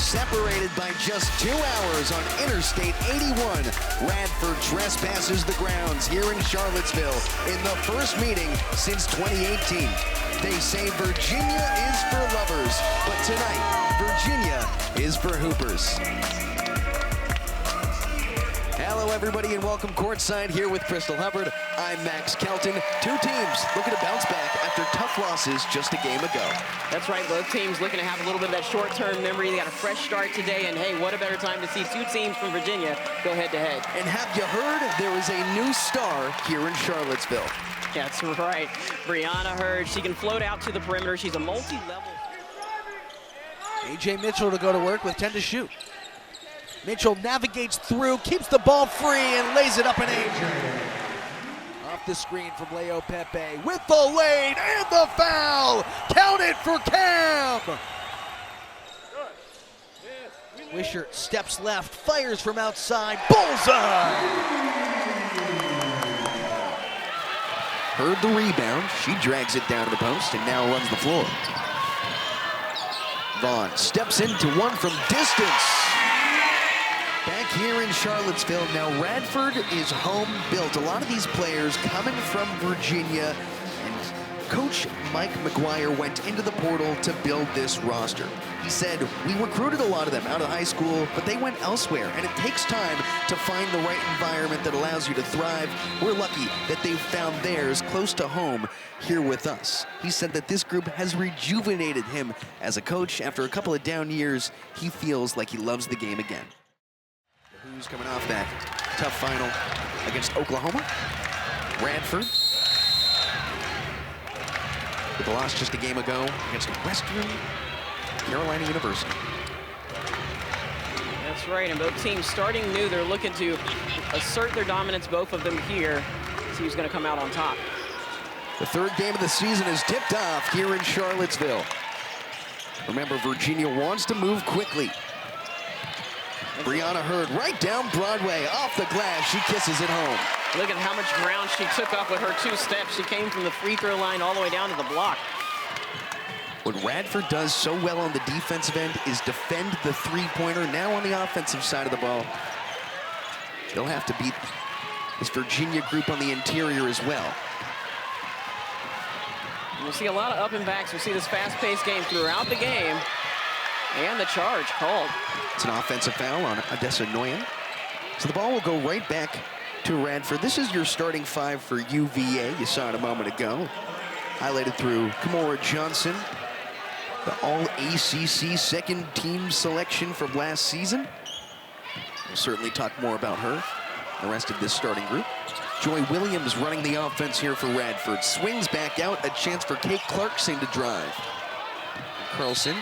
Separated by just 2 hours on Interstate 81, Radford trespasses the grounds here in Charlottesville in the first meeting since 2018. They say Virginia is for lovers, but tonight, Virginia is for hoopers. Hello, everybody, and welcome courtside here with Crystal Hubbard. I'm Max Kelton. Two teams looking to bounce back after tough losses just a game ago. That's right. Both teams looking to have a little bit of that short-term memory. They got a fresh start today, and hey, what a better time to see two teams from Virginia go head-to-head. And have you heard there is a new star here in Charlottesville? That's right. Brianna Hurd, she can float out to the perimeter. She's a multi-level. A.J. Mitchell to go to work with 10 to shoot. Mitchell navigates through, keeps the ball free, and lays it up and in. Off the screen from Leo Pepe with the lane and the foul. Count it for Cam. Wishart steps left, fires from outside, bullseye. Heard the rebound, she drags it down to the post and now runs the floor. Vaughn steps into one from distance. Back here in Charlottesville, now Radford is home built. A lot of these players coming from Virginia, and Coach Mike McGuire went into the portal to build this roster. He said, we recruited a lot of them out of high school, but they went elsewhere, and it takes time to find the right environment that allows you to thrive. We're lucky that they've found theirs close to home here with us. He said that this group has rejuvenated him as a coach. After a couple of down years, he feels like he loves the game again. Who's coming off that tough final against Oklahoma? Radford. With the loss just a game ago against Western Carolina University. That's right, and both teams starting new. They're looking to assert their dominance, both of them here. See who's going to come out on top. The third game of the season is tipped off here in Charlottesville. Remember, Virginia wants to move quickly. Brianna Hurd right down Broadway, off the glass, she kisses it home. Look at how much ground she took off with her 2 steps. She came from the free throw line all the way down to the block. What Radford does so well on the defensive end is defend the three-pointer. Now on the offensive side of the ball, they'll have to beat this Virginia group on the interior as well. We'll see a lot of up and backs. We'll see this fast-paced game throughout the game. And the charge called. It's an offensive foul on Odessa Noyan. So the ball will go right back to Radford. This is your starting 5 for UVA. You saw it a moment ago. Highlighted through Kimora Johnson, the All-ACC second team selection from last season. We'll certainly talk more about her, the rest of this starting group. Joy Williams running the offense here for Radford. Swings back out, a chance for Kate Clarkson to drive. Carlson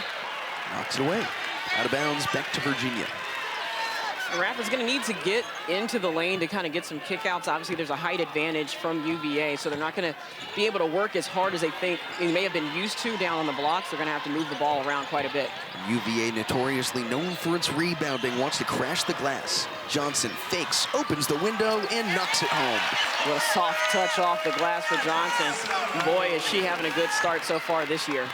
knocks it away. Out of bounds, back to Virginia. Radford's going to need to get into the lane to kind of get some kickouts. Obviously, there's a height advantage from UVA, so they're not going to be able to work as hard as they think they may have been used to down on the blocks. They're going to have to move the ball around quite a bit. UVA, notoriously known for its rebounding, wants to crash the glass. Johnson fakes, opens the window, and knocks it home. A soft touch off the glass for Johnson. Boy, is she having a good start so far this year.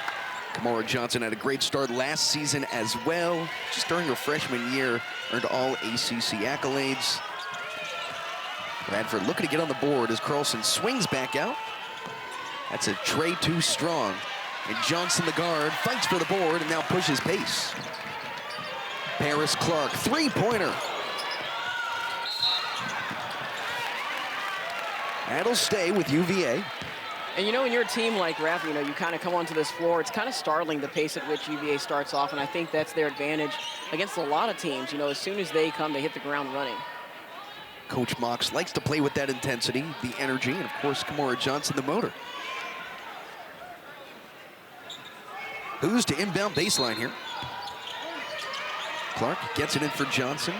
Kimora Johnson had a great start last season as well. Just during her freshman year, earned all ACC accolades. Radford looking to get on the board as Carlson swings back out. That's a tray too strong. And Johnson, the guard, fights for the board and now pushes pace. Paris Clark, three-pointer. That'll stay with UVA. And you know, when you're a team like Radford, you know, you kind of come onto this floor, it's kind of startling the pace at which UVA starts off, and I think that's their advantage against a lot of teams. You know, as soon as they come, they hit the ground running. Coach Mox likes to play with that intensity, the energy, and of course, Kimora Johnson, the motor. Who's to inbound baseline here? Clark gets it in for Johnson.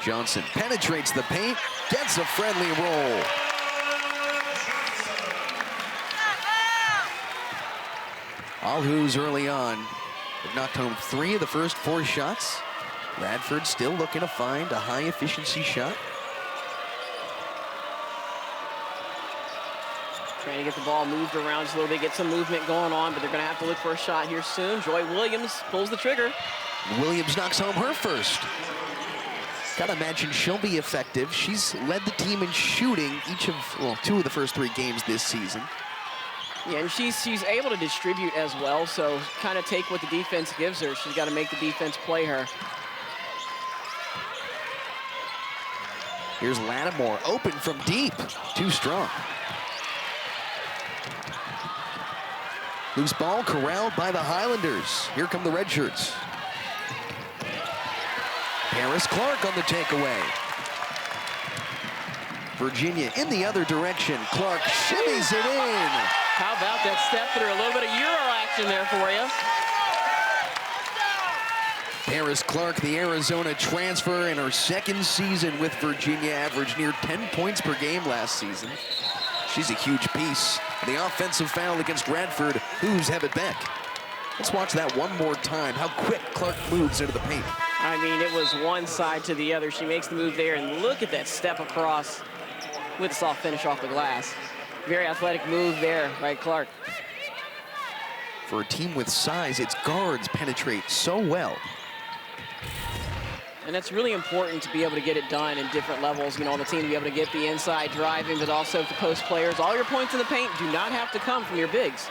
Johnson penetrates the paint, gets a friendly roll. Alhoos early on have knocked home 3 of the first 4 shots. Radford still looking to find a high efficiency shot. Trying to get the ball moved around just a little bit, get some movement going on, but they're going to have to look for a shot here soon. Joy Williams pulls the trigger. Williams knocks home her first. Gotta imagine she'll be effective. She's led the team in shooting two of the first 3 games this season. Yeah, and she's able to distribute as well, so kind of take what the defense gives her. She's got to make the defense play her. Here's Lattimore, open from deep. Too strong. Loose ball corralled by the Highlanders. Here come the red shirts. Paris Clark on the takeaway. Virginia in the other direction. Clark shimmies it in. How about that step through? A little bit of Euro action there for you. Paris Clark, the Arizona transfer in her 2nd season with Virginia, averaged near 10 points per game last season. She's a huge piece. The offensive foul against Radford. Who's have it back? Let's watch that one more time. How quick Clark moves into the paint. I mean, it was one side to the other. She makes the move there, and look at that step across with a soft finish off the glass. Very athletic move there by Clark. For a team with size, its guards penetrate so well. And that's really important to be able to get it done in different levels. You know, on the team to be able to get the inside driving, but also the post players. All your points in the paint do not have to come from your bigs.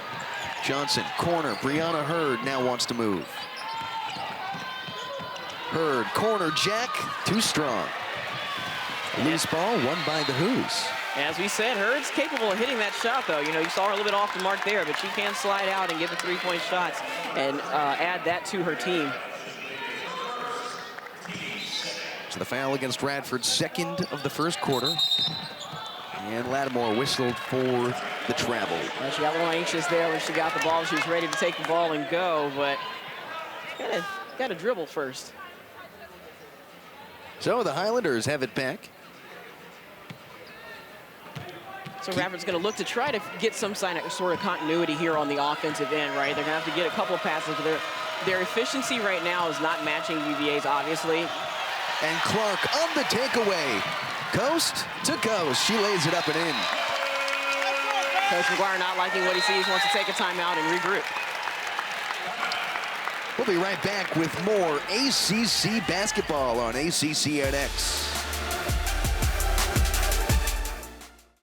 Johnson, corner. Brianna Hurd now wants to move. Hurd, corner jack, too strong. Loose ball, won by the Who's. As we said, Hurd's capable of hitting that shot, though. You know, you saw her a little bit off the mark there, but she can slide out and get the 3-point shots and add that to her team. So the foul against Radford, 2nd of the first quarter. And Lattimore whistled for the travel. Well, she got a little anxious there when she got the ball. She was ready to take the ball and go, but got to dribble first. So the Highlanders have it back. So Radford's going to look to try to get some sort of continuity here on the offensive end, right? They're going to have to get a couple of passes. Their efficiency right now is not matching UVA's, obviously. And Clark on the takeaway. Coast to coast. She lays it up and in. Coach McGuire not liking what he sees, wants to take a timeout and regroup. We'll be right back with more ACC basketball on ACC NX.